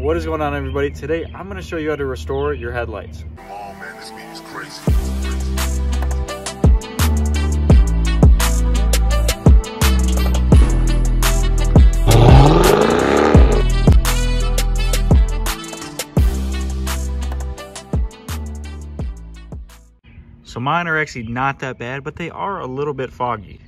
What is going on, everybody? Today I'm going to show you how to restore your headlights. Oh man, this meat is crazy. So mine are actually not that bad, but they are a little bit foggy.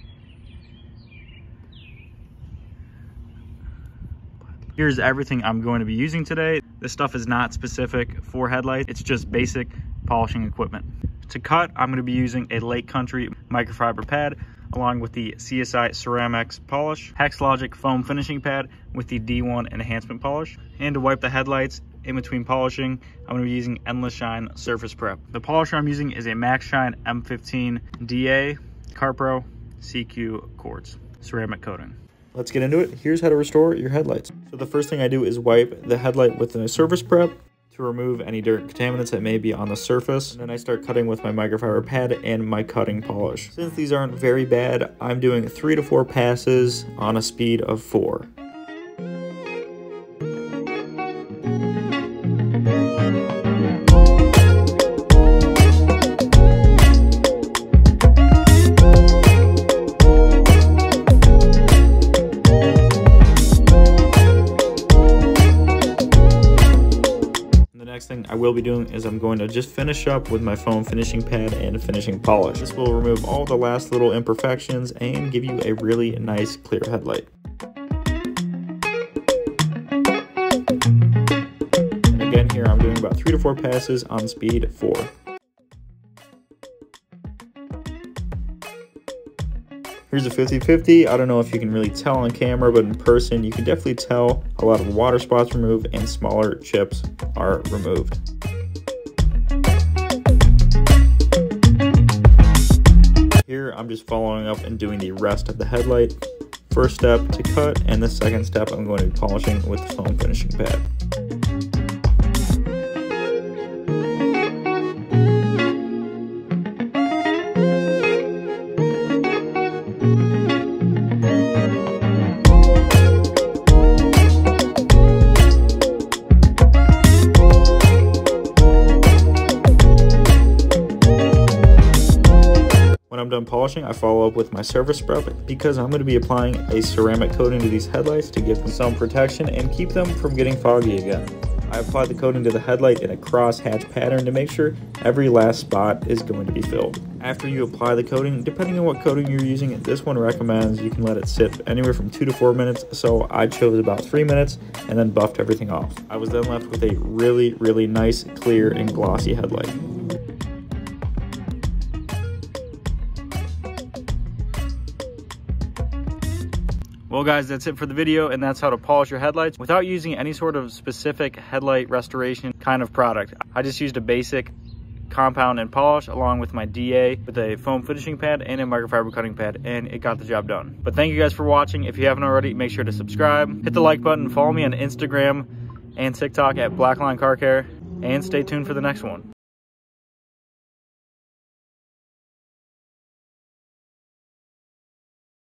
Here's everything I'm going to be using today. This stuff is not specific for headlights. It's just basic polishing equipment. To cut, I'm going to be using a Lake Country microfiber pad along with the CSI Ceramics polish, Hexlogic foam finishing pad with the D1 enhancement polish. And to wipe the headlights in between polishing, I'm going to be using Endless Shine Surface Prep. The polisher I'm using is a Max Shine M15 DA Carpro CQ quartz ceramic coating. Let's get into it. Here's how to restore your headlights. So the first thing I do is wipe the headlight with a surface prep to remove any dirt and contaminants that may be on the surface. And then I start cutting with my microfiber pad and my cutting polish. Since these aren't very bad, I'm doing 3 to 4 passes on a speed of 4. Next thing I will be doing is I'm going to just finish up with my foam finishing pad and finishing polish. This will remove all the last little imperfections and give you a really nice clear headlight. And again, here I'm doing about 3 to 4 passes on speed 4. Here's a 50-50. I don't know if you can really tell on camera, but in person you can definitely tell a lot of water spots removed and smaller chips are removed. Here I'm just following up and doing the rest of the headlight. First step to cut, and the second step I'm going to be polishing with the foam finishing pad. When I'm done polishing, I follow up with my surface prep because I'm going to be applying a ceramic coating to these headlights to give them some protection and keep them from getting foggy again. I applied the coating to the headlight in a cross-hatch pattern to make sure every last spot is going to be filled. After you apply the coating, depending on what coating you're using, this one recommends you can let it sit anywhere from 2 to 4 minutes, so I chose about 3 minutes and then buffed everything off. I was then left with a really nice, clear, and glossy headlight. Well guys, that's it for the video, and that's how to polish your headlights without using any sort of specific headlight restoration kind of product. I just used a basic compound and polish along with my DA with a foam finishing pad and a microfiber cutting pad, and it got the job done. But thank you guys for watching. If you haven't already, make sure to subscribe, hit the like button, follow me on Instagram and TikTok at Blackline Car Care, and stay tuned for the next one.